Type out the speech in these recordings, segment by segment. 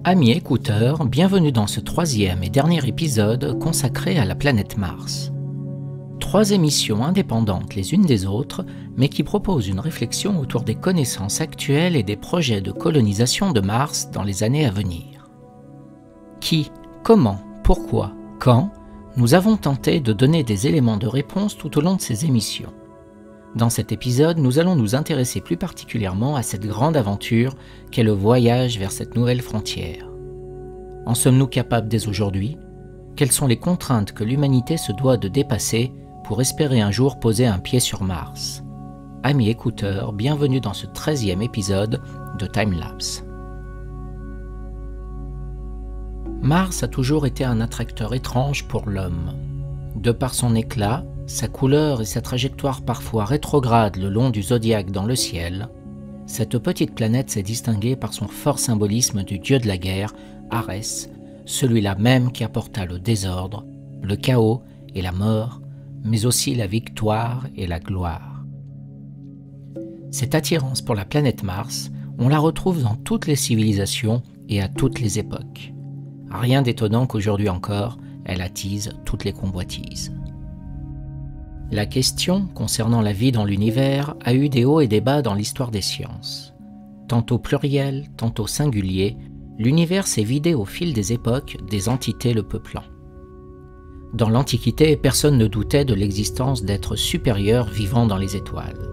Amis écouteurs, bienvenue dans ce troisième et dernier épisode consacré à la planète Mars. 3 émissions indépendantes les unes des autres, mais qui proposent une réflexion autour des connaissances actuelles et des projets de colonisation de Mars dans les années à venir. Qui, comment, pourquoi, quand, nous avons tenté de donner des éléments de réponse tout au long de ces émissions. Dans cet épisode, nous allons nous intéresser plus particulièrement à cette grande aventure qu'est le voyage vers cette nouvelle frontière. En sommes-nous capables dès aujourd'hui? Quelles sont les contraintes que l'humanité se doit de dépasser pour espérer un jour poser un pied sur Mars? Amis écouteurs, bienvenue dans ce 13e épisode de Timelapse. Mars a toujours été un attracteur étrange pour l'homme. De par son éclat, sa couleur et sa trajectoire parfois rétrograde le long du zodiaque dans le ciel, cette petite planète s'est distinguée par son fort symbolisme du dieu de la guerre, Arès, celui-là même qui apporta le désordre, le chaos et la mort, mais aussi la victoire et la gloire. Cette attirance pour la planète Mars, on la retrouve dans toutes les civilisations et à toutes les époques. Rien d'étonnant qu'aujourd'hui encore, elle attise toutes les convoitises. La question concernant la vie dans l'univers a eu des hauts et des bas dans l'histoire des sciences. Tantôt pluriel, tantôt singulier, l'univers s'est vidé au fil des époques des entités le peuplant. Dans l'Antiquité, personne ne doutait de l'existence d'êtres supérieurs vivant dans les étoiles.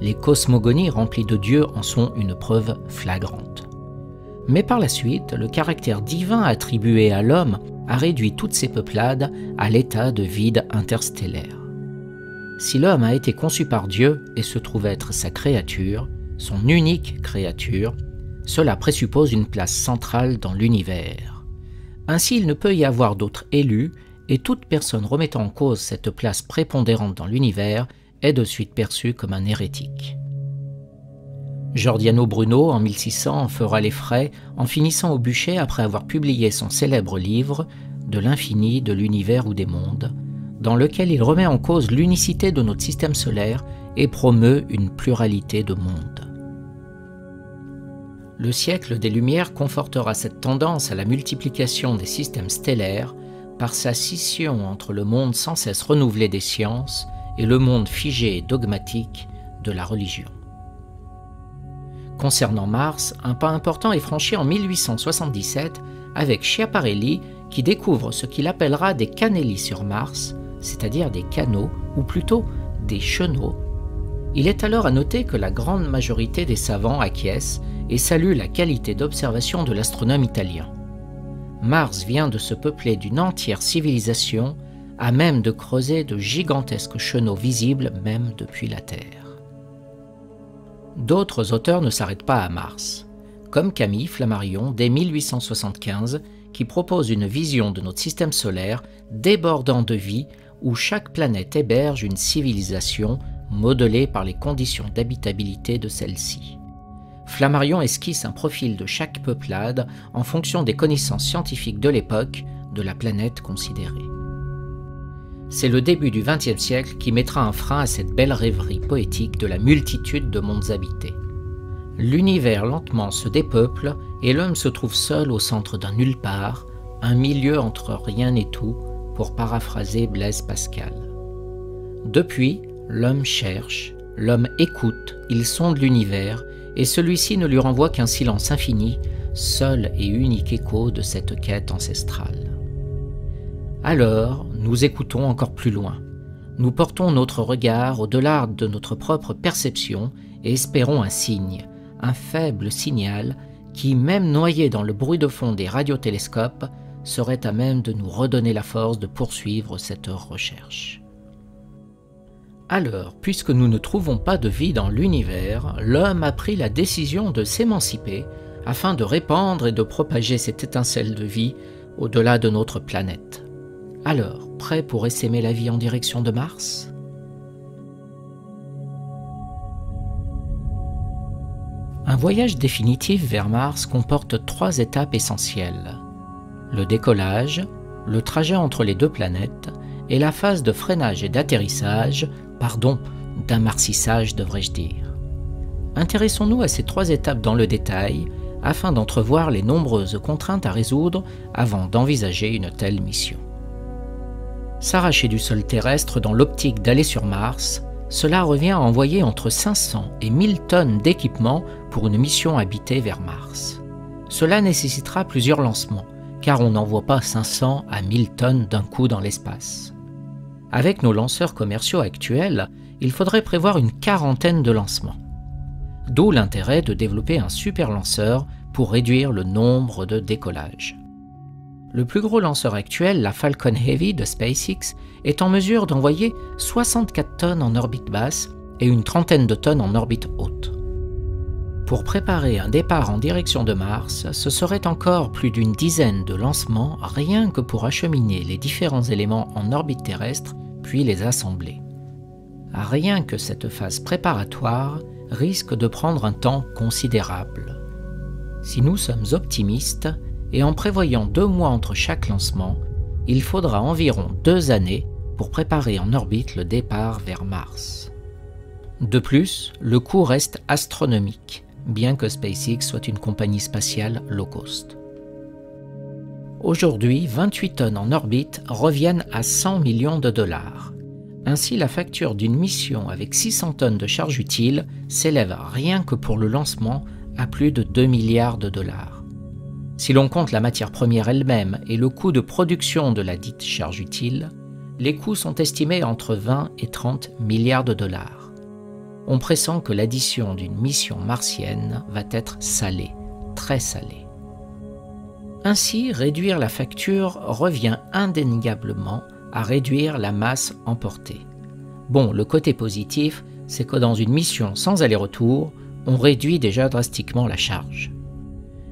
Les cosmogonies remplies de dieux en sont une preuve flagrante. Mais par la suite, le caractère divin attribué à l'homme a réduit toutes ces peuplades à l'état de vide interstellaire. Si l'homme a été conçu par Dieu et se trouve être sa créature, son unique créature, cela présuppose une place centrale dans l'univers. Ainsi, il ne peut y avoir d'autre élu, et toute personne remettant en cause cette place prépondérante dans l'univers est de suite perçue comme un hérétique. Giordano Bruno, en 1600, en fera les frais en finissant au bûcher après avoir publié son célèbre livre « De l'infini, de l'univers ou des mondes », dans lequel il remet en cause l'unicité de notre système solaire et promeut une pluralité de mondes. Le siècle des Lumières confortera cette tendance à la multiplication des systèmes stellaires par sa scission entre le monde sans cesse renouvelé des sciences et le monde figé et dogmatique de la religion. Concernant Mars, un pas important est franchi en 1877 avec Schiaparelli qui découvre ce qu'il appellera des canelli sur Mars, c'est-à-dire des canaux, ou plutôt des chenaux. Il est alors à noter que la grande majorité des savants acquiescent et saluent la qualité d'observation de l'astronome italien. Mars vient de se peupler d'une entière civilisation, à même de creuser de gigantesques chenaux visibles même depuis la Terre. D'autres auteurs ne s'arrêtent pas à Mars, comme Camille Flammarion dès 1875, qui propose une vision de notre système solaire débordant de vie où chaque planète héberge une civilisation modelée par les conditions d'habitabilité de celle-ci. Flammarion esquisse un profil de chaque peuplade en fonction des connaissances scientifiques de l'époque de la planète considérée. C'est le début du XXe siècle qui mettra un frein à cette belle rêverie poétique de la multitude de mondes habités. L'univers lentement se dépeuple et l'homme se trouve seul au centre d'un nulle part, un milieu entre rien et tout, pour paraphraser Blaise Pascal. Depuis, l'homme cherche, l'homme écoute, il sonde l'univers, et celui-ci ne lui renvoie qu'un silence infini, seul et unique écho de cette quête ancestrale. Alors, nous écoutons encore plus loin. Nous portons notre regard au-delà de notre propre perception et espérons un signe, un faible signal qui, même noyé dans le bruit de fond des radiotélescopes, serait à même de nous redonner la force de poursuivre cette recherche. Alors, puisque nous ne trouvons pas de vie dans l'univers, l'homme a pris la décision de s'émanciper afin de répandre et de propager cette étincelle de vie au-delà de notre planète. Alors, prêt pour essaimer la vie en direction de Mars ? Un voyage définitif vers Mars comporte 3 étapes essentielles. Le décollage, le trajet entre les 2 planètes et la phase de freinage et d'atterrissage, d'amarcissage devrais-je dire. Intéressons-nous à ces 3 étapes dans le détail afin d'entrevoir les nombreuses contraintes à résoudre avant d'envisager une telle mission. S'arracher du sol terrestre dans l'optique d'aller sur Mars, cela revient à envoyer entre 500 et 1000 tonnes d'équipement pour une mission habitée vers Mars. Cela nécessitera plusieurs lancements, car on n'envoie pas 500 à 1000 tonnes d'un coup dans l'espace. Avec nos lanceurs commerciaux actuels, il faudrait prévoir une quarantaine de lancements. D'où l'intérêt de développer un super lanceur pour réduire le nombre de décollages. Le plus gros lanceur actuel, la Falcon Heavy de SpaceX, est en mesure d'envoyer 64 tonnes en orbite basse et une trentaine de tonnes en orbite haute. Pour préparer un départ en direction de Mars, ce serait encore plus d'une dizaine de lancements rien que pour acheminer les différents éléments en orbite terrestre puis les assembler. Rien que cette phase préparatoire risque de prendre un temps considérable. Si nous sommes optimistes, et en prévoyant 2 mois entre chaque lancement, il faudra environ 2 années pour préparer en orbite le départ vers Mars. De plus, le coût reste astronomique, bien que SpaceX soit une compagnie spatiale low cost. Aujourd'hui, 28 tonnes en orbite reviennent à 100 millions de dollars. Ainsi, la facture d'une mission avec 600 tonnes de charge utile s'élève rien que pour le lancement à plus de 2 milliards de dollars. Si l'on compte la matière première elle-même et le coût de production de la dite charge utile, les coûts sont estimés entre 20 et 30 milliards de dollars. On pressent que l'addition d'une mission martienne va être salée, très salée. Ainsi, réduire la facture revient indéniablement à réduire la masse emportée. Bon, le côté positif, c'est que dans une mission sans aller-retour, on réduit déjà drastiquement la charge.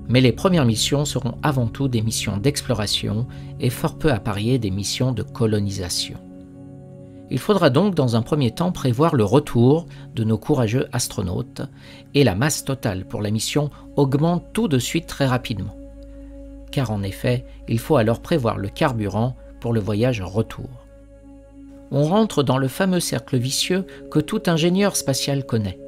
Mais les premières missions seront avant tout des missions d'exploration et fort peu à parier des missions de colonisation. Il faudra donc dans un premier temps prévoir le retour de nos courageux astronautes et la masse totale pour la mission augmente tout de suite très rapidement. Car en effet, il faut alors prévoir le carburant pour le voyage retour. On rentre dans le fameux cercle vicieux que tout ingénieur spatial connaît.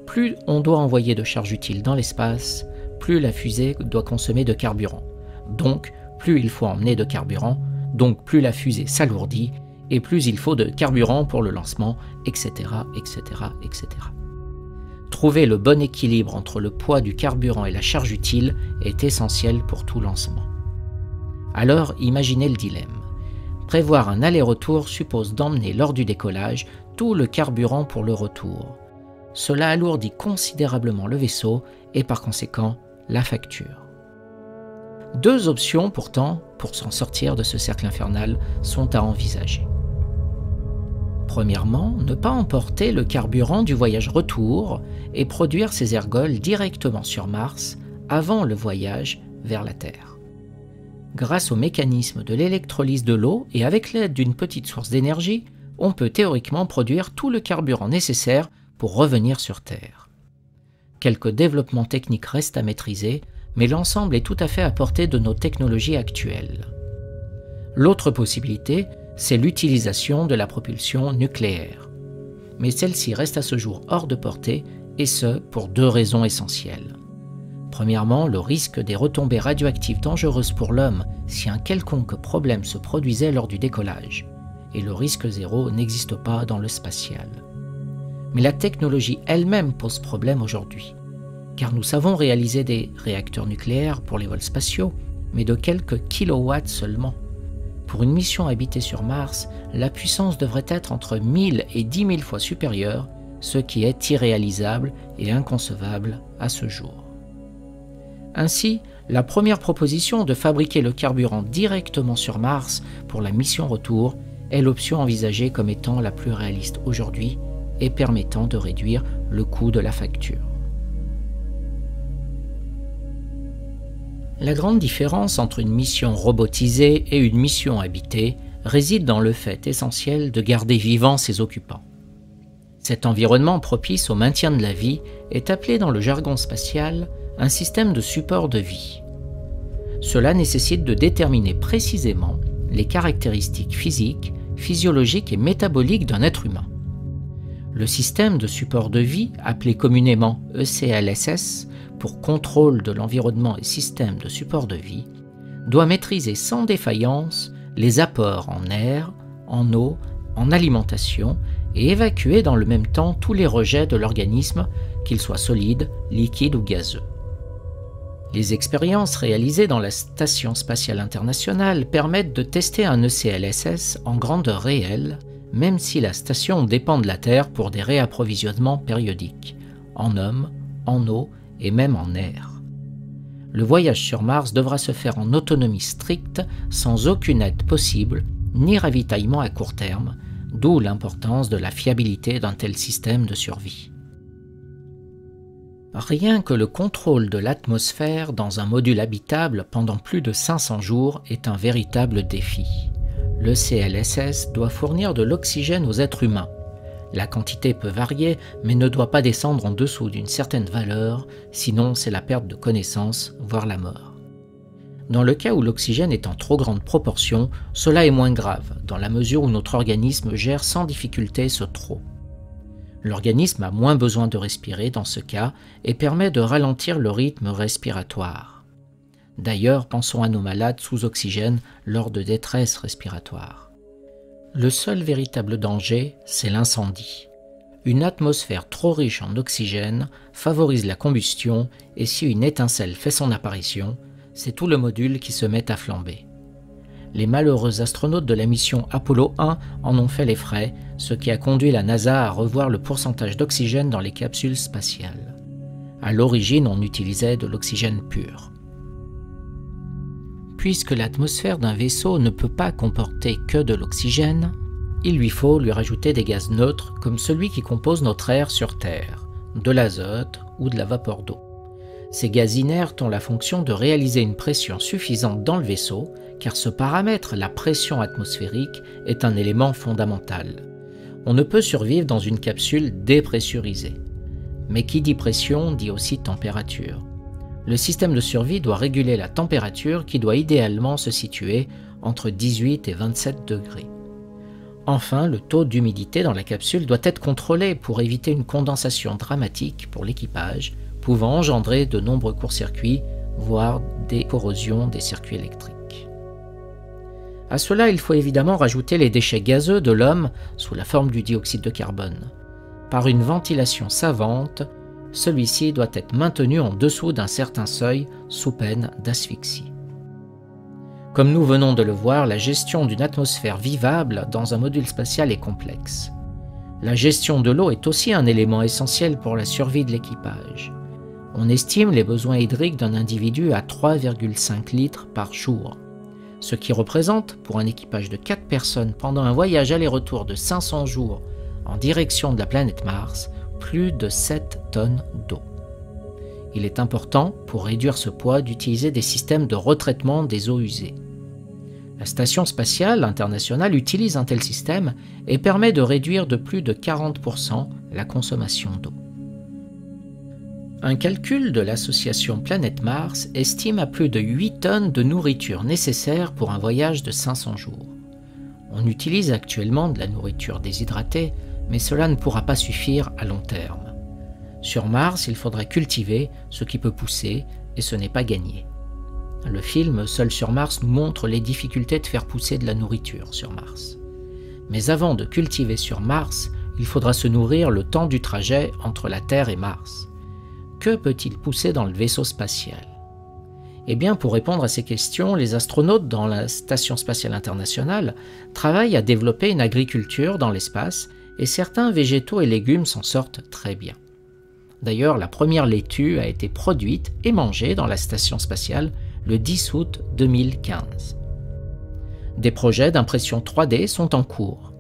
Plus on doit envoyer de charge utile dans l'espace, plus la fusée doit consommer de carburant. Donc, plus il faut emmener de carburant, donc plus la fusée s'alourdit, et plus il faut de carburant pour le lancement, etc., etc., etc. Trouver le bon équilibre entre le poids du carburant et la charge utile est essentiel pour tout lancement. Alors, imaginez le dilemme. Prévoir un aller-retour suppose d'emmener lors du décollage tout le carburant pour le retour. Cela alourdit considérablement le vaisseau et par conséquent la facture. 2 options pourtant pour s'en sortir de ce cercle infernal sont à envisager. Premièrement, ne pas emporter le carburant du voyage retour et produire ses ergols directement sur Mars avant le voyage vers la Terre. Grâce au mécanisme de l'électrolyse de l'eau et avec l'aide d'une petite source d'énergie, on peut théoriquement produire tout le carburant nécessaire pour revenir sur Terre. Quelques développements techniques restent à maîtriser, mais l'ensemble est tout à fait à portée de nos technologies actuelles. L'autre possibilité, c'est l'utilisation de la propulsion nucléaire. Mais celle-ci reste à ce jour hors de portée, et ce, pour 2 raisons essentielles. Premièrement, le risque des retombées radioactives dangereuses pour l'homme si un quelconque problème se produisait lors du décollage, et le risque zéro n'existe pas dans le spatial. Mais la technologie elle-même pose problème aujourd'hui, car nous savons réaliser des réacteurs nucléaires pour les vols spatiaux, mais de quelques kilowatts seulement. Pour une mission habitée sur Mars, la puissance devrait être entre 1000 et 10 000 fois supérieure, ce qui est irréalisable et inconcevable à ce jour. Ainsi, la première proposition de fabriquer le carburant directement sur Mars pour la mission retour est l'option envisagée comme étant la plus réaliste aujourd'hui et permettant de réduire le coût de la facture. La grande différence entre une mission robotisée et une mission habitée réside dans le fait essentiel de garder vivants ses occupants. Cet environnement propice au maintien de la vie est appelé dans le jargon spatial un système de support de vie. Cela nécessite de déterminer précisément les caractéristiques physiques, physiologiques et métaboliques d'un être humain. Le système de support de vie, appelé communément ECLSS, pour contrôle de l'environnement et système de support de vie, doit maîtriser sans défaillance les apports en air, en eau, en alimentation et évacuer dans le même temps tous les rejets de l'organisme, qu'ils soient solides, liquides ou gazeux. Les expériences réalisées dans la Station spatiale internationale permettent de tester un ECLSS en grandeur réelle, même si la station dépend de la Terre pour des réapprovisionnements périodiques, en hommes, en eau et même en air. Le voyage sur Mars devra se faire en autonomie stricte, sans aucune aide possible, ni ravitaillement à court terme, d'où l'importance de la fiabilité d'un tel système de survie. Rien que le contrôle de l'atmosphère dans un module habitable pendant plus de 500 jours est un véritable défi. Le CLSS doit fournir de l'oxygène aux êtres humains. La quantité peut varier, mais ne doit pas descendre en dessous d'une certaine valeur, sinon c'est la perte de connaissance, voire la mort. Dans le cas où l'oxygène est en trop grande proportion, cela est moins grave, dans la mesure où notre organisme gère sans difficulté ce trop. L'organisme a moins besoin de respirer dans ce cas et permet de ralentir le rythme respiratoire. D'ailleurs, pensons à nos malades sous oxygène lors de détresse respiratoire. Le seul véritable danger, c'est l'incendie. Une atmosphère trop riche en oxygène favorise la combustion et si une étincelle fait son apparition, c'est tout le module qui se met à flamber. Les malheureux astronautes de la mission Apollo 1 en ont fait les frais, ce qui a conduit la NASA à revoir le pourcentage d'oxygène dans les capsules spatiales. À l'origine, on utilisait de l'oxygène pur. Puisque l'atmosphère d'un vaisseau ne peut pas comporter que de l'oxygène, il lui faut lui rajouter des gaz neutres comme celui qui compose notre air sur Terre, de l'azote ou de la vapeur d'eau. Ces gaz inertes ont la fonction de réaliser une pression suffisante dans le vaisseau, car ce paramètre, la pression atmosphérique, est un élément fondamental. On ne peut survivre dans une capsule dépressurisée. Mais qui dit pression dit aussi température. Le système de survie doit réguler la température qui doit idéalement se situer entre 18 et 27 degrés. Enfin, le taux d'humidité dans la capsule doit être contrôlé pour éviter une condensation dramatique pour l'équipage, pouvant engendrer de nombreux courts-circuits, voire des corrosions des circuits électriques. À cela, il faut évidemment rajouter les déchets gazeux de l'homme sous la forme du dioxyde de carbone. Par une ventilation savante, celui-ci doit être maintenu en dessous d'un certain seuil sous peine d'asphyxie. Comme nous venons de le voir, la gestion d'une atmosphère vivable dans un module spatial est complexe. La gestion de l'eau est aussi un élément essentiel pour la survie de l'équipage. On estime les besoins hydriques d'un individu à 3,5 litres par jour, ce qui représente, pour un équipage de 4 personnes pendant un voyage aller-retour de 500 jours en direction de la planète Mars, plus de 7 tonnes d'eau. Il est important, pour réduire ce poids, d'utiliser des systèmes de retraitement des eaux usées. La Station spatiale internationale utilise un tel système et permet de réduire de plus de 40% la consommation d'eau. Un calcul de l'association Planète Mars estime à plus de 8 tonnes de nourriture nécessaire pour un voyage de 500 jours. On utilise actuellement de la nourriture déshydratée, mais cela ne pourra pas suffire à long terme. Sur Mars, il faudrait cultiver ce qui peut pousser, et ce n'est pas gagné. Le film Seul sur Mars nous montre les difficultés de faire pousser de la nourriture sur Mars. Mais avant de cultiver sur Mars, il faudra se nourrir le temps du trajet entre la Terre et Mars. Que peut-il pousser dans le vaisseau spatial? Eh bien, pour répondre à ces questions, les astronautes dans la Station spatiale internationale travaillent à développer une agriculture dans l'espace et certains végétaux et légumes s'en sortent très bien. D'ailleurs, la première laitue a été produite et mangée dans la Station spatiale le 10 août 2015. Des projets d'impression 3D sont en cours.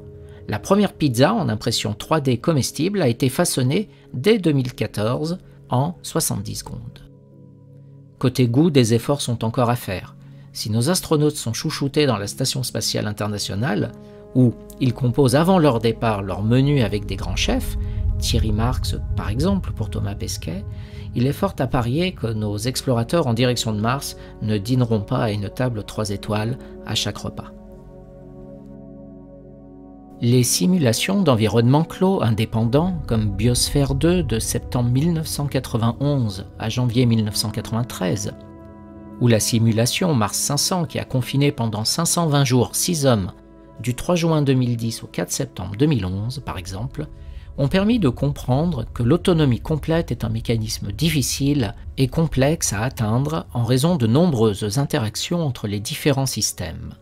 La première pizza en impression 3D comestible a été façonnée dès 2014 en 70 secondes. Côté goût, des efforts sont encore à faire. Si nos astronautes sont chouchoutés dans la Station spatiale internationale, où ils composent avant leur départ leur menu avec des grands chefs, Thierry Marx par exemple pour Thomas Pesquet, il est fort à parier que nos explorateurs en direction de Mars ne dîneront pas à une table 3 étoiles à chaque repas. Les simulations d'environnement clos indépendants, comme Biosphère 2 de septembre 1991 à janvier 1993, ou la simulation Mars 500 qui a confiné pendant 520 jours 6 hommes du 3 juin 2010 au 4 septembre 2011 par exemple, ont permis de comprendre que l'autonomie complète est un mécanisme difficile et complexe à atteindre en raison de nombreuses interactions entre les différents systèmes.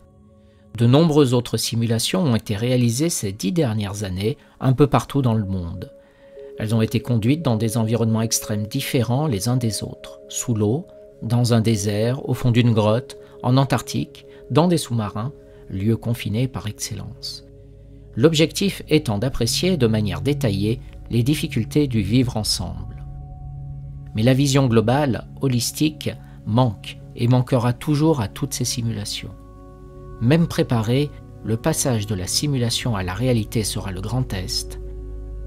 De nombreuses autres simulations ont été réalisées ces 10 dernières années un peu partout dans le monde. Elles ont été conduites dans des environnements extrêmes différents les uns des autres, sous l'eau, dans un désert, au fond d'une grotte, en Antarctique, dans des sous-marins, lieux confinés par excellence. L'objectif étant d'apprécier de manière détaillée les difficultés du vivre ensemble. Mais la vision globale, holistique, manque et manquera toujours à toutes ces simulations. Même préparé, le passage de la simulation à la réalité sera le grand test.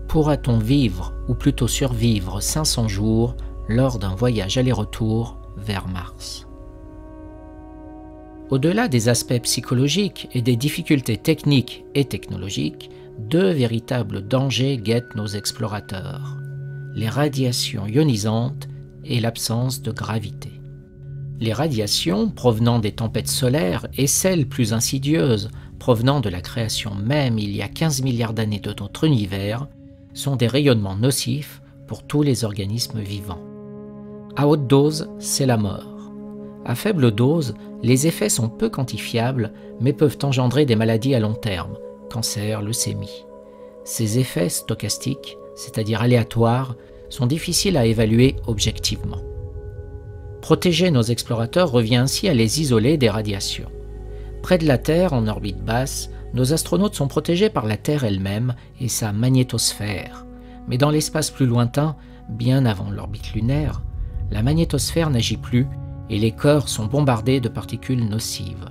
Pourra-t-on vivre, ou plutôt survivre 500 jours lors d'un voyage aller-retour vers Mars? Au-delà des aspects psychologiques et des difficultés techniques et technologiques, deux véritables dangers guettent nos explorateurs: les radiations ionisantes et l'absence de gravité. Les radiations provenant des tempêtes solaires et celles plus insidieuses provenant de la création même il y a 15 milliards d'années de notre univers sont des rayonnements nocifs pour tous les organismes vivants. À haute dose, c'est la mort. À faible dose, les effets sont peu quantifiables mais peuvent engendrer des maladies à long terme, cancer, leucémie. Ces effets stochastiques, c'est-à-dire aléatoires, sont difficiles à évaluer objectivement. Protéger nos explorateurs revient ainsi à les isoler des radiations. Près de la Terre, en orbite basse, nos astronautes sont protégés par la Terre elle-même et sa magnétosphère. Mais dans l'espace plus lointain, bien avant l'orbite lunaire, la magnétosphère n'agit plus et les corps sont bombardés de particules nocives.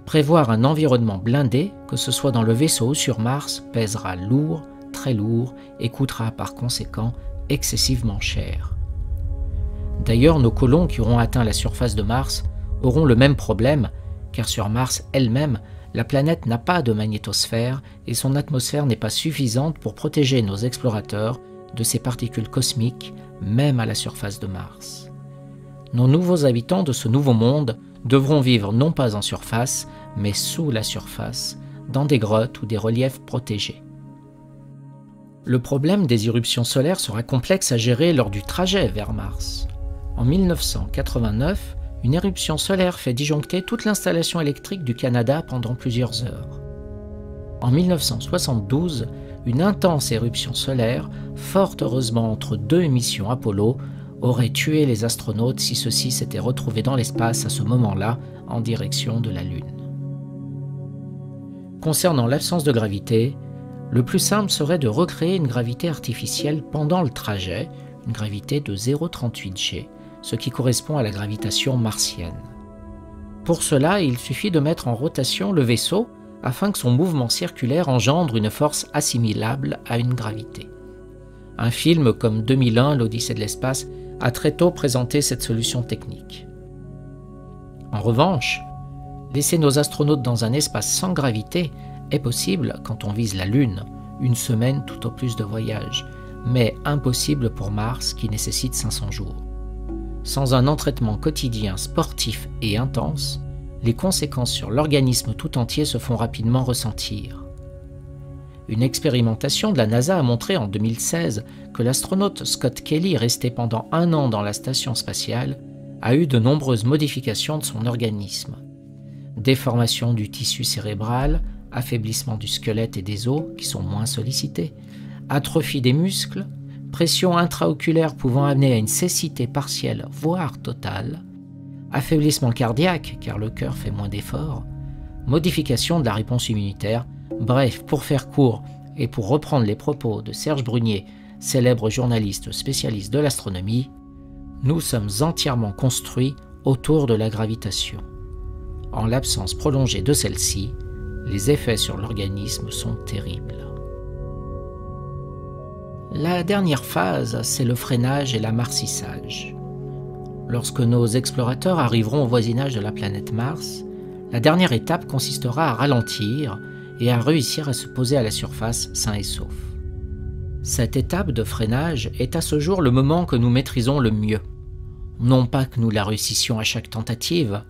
Prévoir un environnement blindé, que ce soit dans le vaisseau ou sur Mars, pèsera lourd, très lourd et coûtera par conséquent excessivement cher. D'ailleurs, nos colons qui auront atteint la surface de Mars auront le même problème, car sur Mars elle-même, la planète n'a pas de magnétosphère et son atmosphère n'est pas suffisante pour protéger nos explorateurs de ces particules cosmiques, même à la surface de Mars. Nos nouveaux habitants de ce nouveau monde devront vivre non pas en surface, mais sous la surface, dans des grottes ou des reliefs protégés. Le problème des éruptions solaires sera complexe à gérer lors du trajet vers Mars. En 1989, une éruption solaire fait disjoncter toute l'installation électrique du Canada pendant plusieurs heures. En 1972, une intense éruption solaire, fort heureusement entre deux missions Apollo, aurait tué les astronautes si ceux-ci s'étaient retrouvés dans l'espace à ce moment-là en direction de la Lune. Concernant l'absence de gravité, le plus simple serait de recréer une gravité artificielle pendant le trajet, une gravité de 0,38 G, ce qui correspond à la gravitation martienne. Pour cela, il suffit de mettre en rotation le vaisseau afin que son mouvement circulaire engendre une force assimilable à une gravité. Un film comme 2001, l'Odyssée de l'espace, a très tôt présenté cette solution technique. En revanche, laisser nos astronautes dans un espace sans gravité est possible quand on vise la Lune, une semaine tout au plus de voyage, mais impossible pour Mars qui nécessite 500 jours. Sans un entraînement quotidien sportif et intense, les conséquences sur l'organisme tout entier se font rapidement ressentir. Une expérimentation de la NASA a montré en 2016 que l'astronaute Scott Kelly, resté pendant 1 an dans la station spatiale, a eu de nombreuses modifications de son organisme. Déformation du tissu cérébral, affaiblissement du squelette et des os qui sont moins sollicités, atrophie des muscles, pression intraoculaire pouvant amener à une cécité partielle voire totale, affaiblissement cardiaque car le cœur fait moins d'efforts, modification de la réponse immunitaire. Bref, pour faire court et pour reprendre les propos de Serge Brunier, célèbre journaliste spécialiste de l'astronomie, nous sommes entièrement construits autour de la gravitation. En l'absence prolongée de celle-ci, les effets sur l'organisme sont terribles. La dernière phase, c'est le freinage et l'amarcissage. Lorsque nos explorateurs arriveront au voisinage de la planète Mars, la dernière étape consistera à ralentir et à réussir à se poser à la surface sain et sauf. Cette étape de freinage est à ce jour le moment que nous maîtrisons le mieux. Non pas que nous la réussissions à chaque tentative,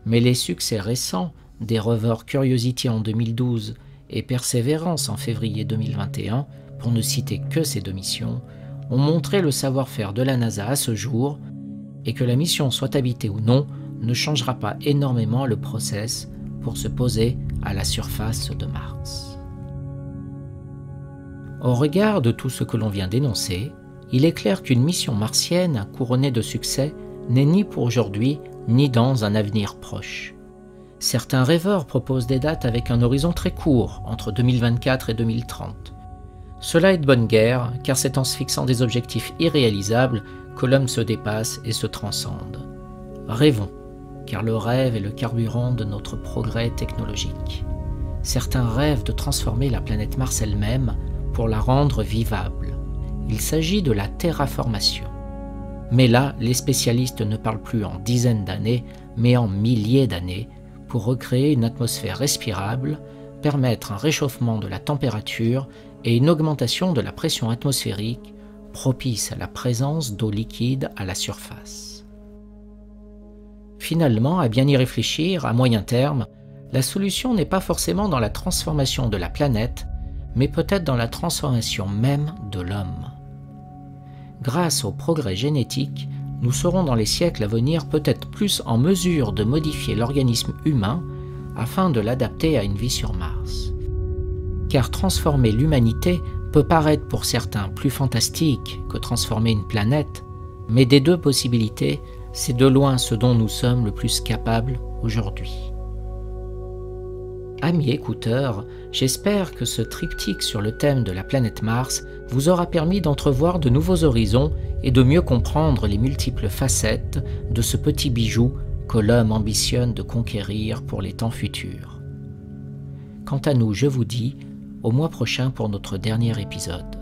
mais les succès récents des rovers Curiosity en 2012 et Perseverance en février 2021, pour ne citer que ces 2 missions, ont montré le savoir-faire de la NASA à ce jour, et que la mission soit habitée ou non ne changera pas énormément le process pour se poser à la surface de Mars. Au regard de tout ce que l'on vient d'énoncer, il est clair qu'une mission martienne couronnée de succès n'est ni pour aujourd'hui ni dans un avenir proche. Certains rêveurs proposent des dates avec un horizon très court, entre 2024 et 2030. Cela est de bonne guerre, car c'est en se fixant des objectifs irréalisables que l'homme se dépasse et se transcende. Rêvons, car le rêve est le carburant de notre progrès technologique. Certains rêvent de transformer la planète Mars elle-même pour la rendre vivable. Il s'agit de la terraformation. Mais là, les spécialistes ne parlent plus en dizaines d'années, mais en milliers d'années, pour recréer une atmosphère respirable, permettre un réchauffement de la température et une augmentation de la pression atmosphérique propice à la présence d'eau liquide à la surface. Finalement, à bien y réfléchir, à moyen terme, la solution n'est pas forcément dans la transformation de la planète, mais peut-être dans la transformation même de l'homme. Grâce au progrès génétique, nous serons dans les siècles à venir peut-être plus en mesure de modifier l'organisme humain afin de l'adapter à une vie sur Mars. Car transformer l'humanité peut paraître pour certains plus fantastique que transformer une planète, mais des 2 possibilités, c'est de loin ce dont nous sommes le plus capables aujourd'hui. Amis écouteurs, j'espère que ce triptyque sur le thème de la planète Mars vous aura permis d'entrevoir de nouveaux horizons et de mieux comprendre les multiples facettes de ce petit bijou que l'homme ambitionne de conquérir pour les temps futurs. Quant à nous, je vous dis au mois prochain pour notre dernier épisode.